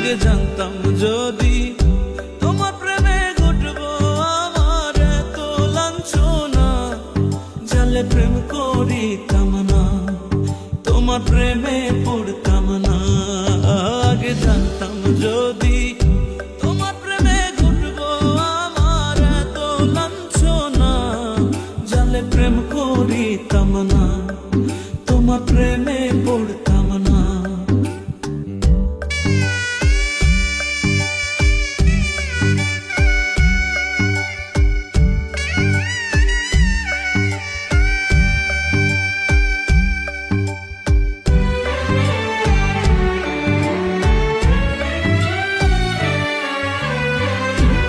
আগে জানতাম যদি তোমার প্রেমে ঘটবো আমার এত লাঞ্ছনা, জালে প্রেম করিতাম না, তোমার প্রেমে পড়তাম না। আগে জানতাম যদি তোমার প্রেমে ঘটবো আমার এত লাঞ্ছনা, জালে প্রেম করিতাম না, তোমার প্রেমে পড়তাম না।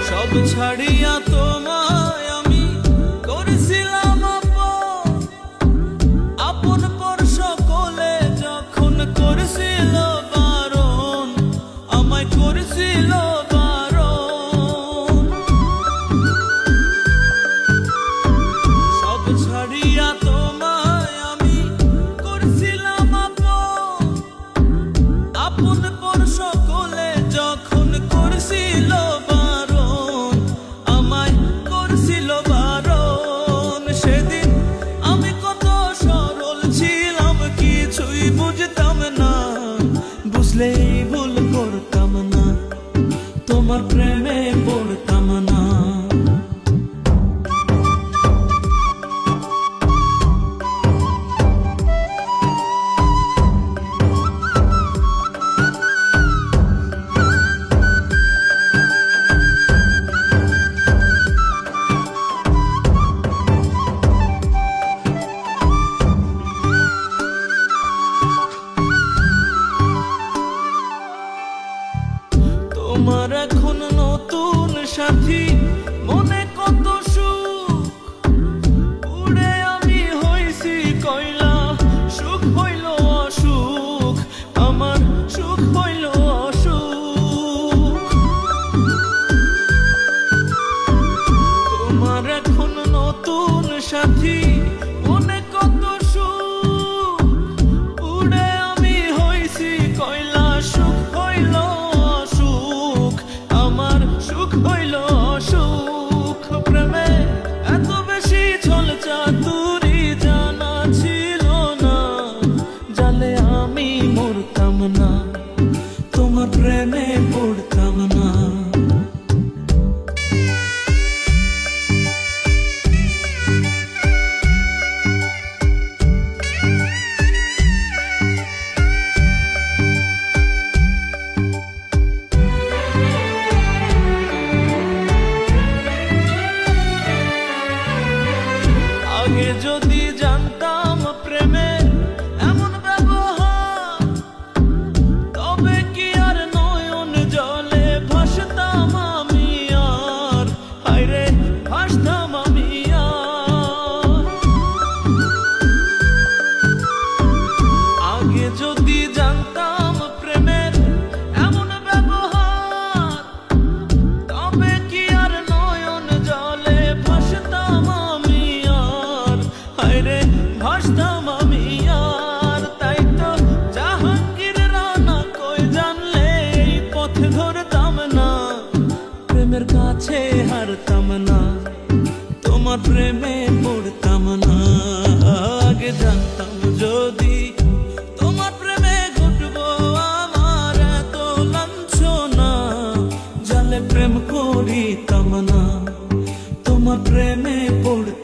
সব ছাড়িয়া তোমায় আমি করেছিলাম আপন পর সকলে যখন করেছিল বারণ, আমায় করেছিল বারণ। সব ছাড়িয়া তোমায় আমি করেছিলাম আপন পর সকলে যখন করেছিল বারণ, আমায় করেছিল বারণ। সেদিন আমি কত সরল ছিলাম, কিছুই বুঝতাম না, বুঝলেই ভুল করতাম না, তোমার প্রেমে পড়তাম না। তোমার এখন নতুন সাথী, মনে কত সুখ, উড়ে আমি হইছি কয়লা, সুখ হইল অসুখ, আমার সুখ হইল অসুখ। তোমার এখন নতুন সাথী, মনে কত সুখ, উড়ে আমি হইছি কয়লা, সুখ হইল সুখ হইল অসুখ। প্রেমে এত বেশি ছল চাতুরি জানা ছিল না, জালে আমি মরতাম না, তোমার প্রেমে পড়তাম না। আগে যদি জানতাম প্রেমে এমন ব্যবহার, তবে কি আর নয়ন জলে ভাসতাম আমি আর, হায়রে ভাসতাম আমি আর। আগে যদি জানতাম প্রেমের এমন ব্যবহার, তবে কি আর নয়ন জলে ভাসতাম আমি আর, হায়রে ভাসতাম আমি আর। তাই তো জাহাঙ্গীর রানা কই জানলে এই পথ ধরতাম না, প্রেমের কাছে হারতাম না, তোমার প্রেমে পড়তাম না। আগে জানতাম যদি তোমার প্রেমে ঘটবো আমার এত লাঞ্ছনা, জালে প্রেম করিতাম না, তোমার প্রেমে পড়তাম